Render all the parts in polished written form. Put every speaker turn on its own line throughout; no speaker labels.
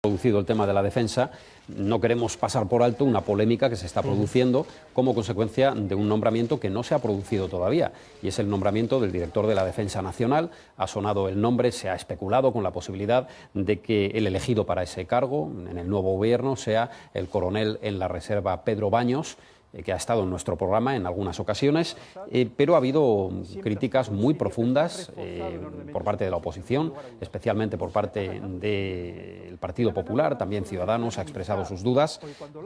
Producido el tema de la defensa, no queremos pasar por alto una polémica que se está produciendo como consecuencia de un nombramiento que no se ha producido todavía, y es el nombramiento del director de la Defensa Nacional. Ha sonado el nombre, se ha especulado con la posibilidad de que el elegido para ese cargo en el nuevo gobierno sea el coronel en la reserva Pedro Baños, que ha estado en nuestro programa en algunas ocasiones, pero ha habido críticas muy profundas por parte de la oposición, especialmente por parte del Partido Popular. También Ciudadanos ha expresado sus dudas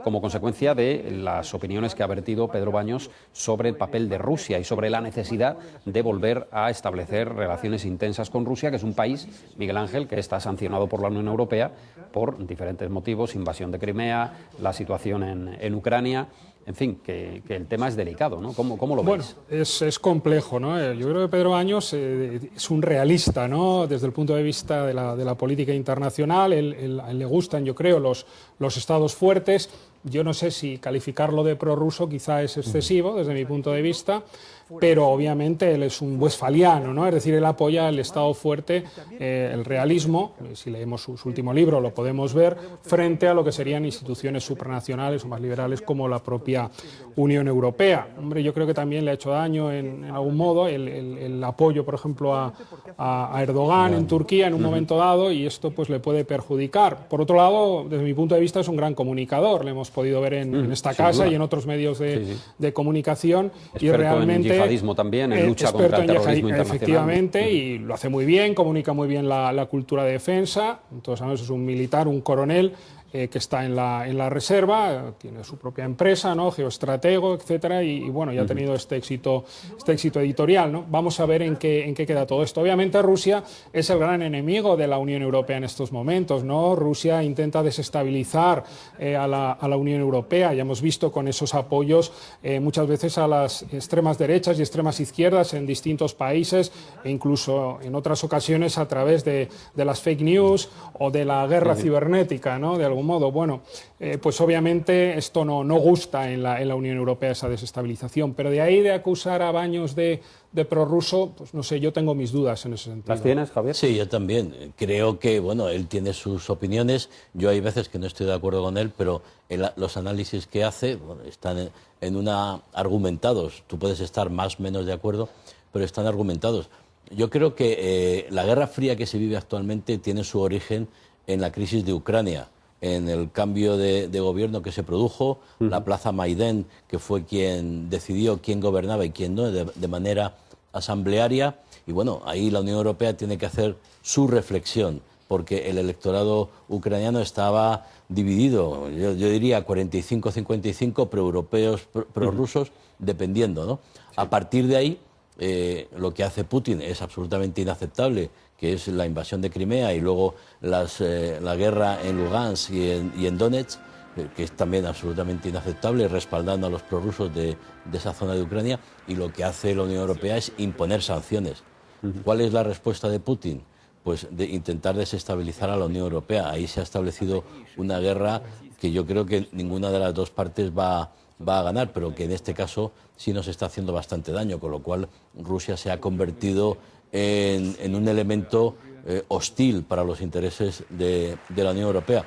como consecuencia de las opiniones que ha vertido Pedro Baños sobre el papel de Rusia y sobre la necesidad de volver a establecer relaciones intensas con Rusia, que es un país, Miguel Ángel, que está sancionado por la Unión Europea por diferentes motivos: invasión de Crimea, la situación en Ucrania. En fin, que el tema es delicado, ¿no? ¿Cómo lo veis?
Bueno, es complejo, ¿no? Yo creo que Pedro Baños es un realista, ¿no? Desde el punto de vista de la política internacional. A él le gustan, yo creo, los estados fuertes. Yo no sé si calificarlo de prorruso quizá es excesivo desde mi punto de vista, pero obviamente él es un westfaliano, ¿no? Es decir, él apoya el Estado fuerte, el realismo, si leemos su último libro lo podemos ver, frente a lo que serían instituciones supranacionales o más liberales como la propia Unión Europea. Hombre, yo creo que también le ha hecho daño en algún modo el apoyo, por ejemplo, a Erdogan en Turquía en un momento dado, y esto pues le puede perjudicar. Por otro lado, desde mi punto de vista es un gran comunicador, le hemos podido ver en esta casa y en otros medios de comunicación.
Experto
y realmente
en yihadismo también, en lucha contra el terrorismo internacional.
Efectivamente, y lo hace muy bien, comunica muy bien la cultura de defensa. Entonces, sabemos, es un militar, un coronel que está en la reserva, tiene su propia empresa, ¿no? Geoestratego, etcétera, y bueno, ya ha tenido este éxito editorial, ¿no? Vamos a ver en qué queda todo esto. Obviamente Rusia es el gran enemigo de la Unión Europea en estos momentos, ¿no? Rusia intenta desestabilizar a la Unión Europea. Ya hemos visto con esos apoyos muchas veces a las extremas derechas y extremas izquierdas en distintos países, e incluso en otras ocasiones a través de las fake news o de la guerra cibernética, ¿no? De algún modo. Bueno, pues obviamente esto no gusta en la Unión Europea, esa desestabilización, pero de ahí de acusar a Baños de prorruso, pues no sé, yo tengo mis dudas en ese sentido.
¿Las tienes, Javier?
Sí, yo también. Creo que, bueno, él tiene sus opiniones. Yo hay veces que no estoy de acuerdo con él, pero los análisis que hace, bueno, están argumentados. Tú puedes estar más o menos de acuerdo, pero están argumentados. Yo creo que la Guerra Fría que se vive actualmente tiene su origen en la crisis de Ucrania, en el cambio de gobierno que se produjo, la Plaza Maidán, que fue quien decidió quién gobernaba y quién no, de manera asamblearia. Y bueno, ahí la Unión Europea tiene que hacer su reflexión, porque el electorado ucraniano estaba dividido, yo diría 45-55, proeuropeos, prorrusos, dependiendo, ¿no? Sí. A partir de ahí, lo que hace Putin es absolutamente inaceptable, que es la invasión de Crimea y luego la guerra en Lugansk y en Donetsk, que es también absolutamente inaceptable, respaldando a los prorrusos de esa zona de Ucrania. Y lo que hace la Unión Europea es imponer sanciones. ¿Cuál es la respuesta de Putin? Pues de intentar desestabilizar a la Unión Europea. Ahí se ha establecido una guerra que yo creo que ninguna de las dos partes va a ganar, pero que en este caso sí nos está haciendo bastante daño, con lo cual Rusia se ha convertido en un elemento hostil para los intereses de la Unión Europea.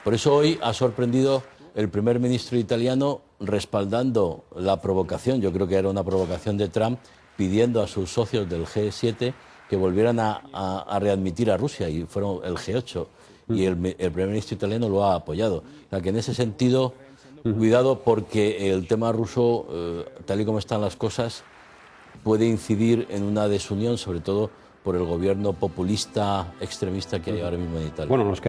Por eso hoy ha sorprendido el primer ministro italiano respaldando la provocación, yo creo que era una provocación de Trump, pidiendo a sus socios del G7 que volvieran a readmitir a Rusia, y fueron el G8, y el primer ministro italiano lo ha apoyado. O sea que en ese sentido, cuidado, porque el tema ruso, tal y como están las cosas, puede incidir en una desunión, sobre todo por el gobierno populista extremista que hay ahora mismo en Italia.
Bueno,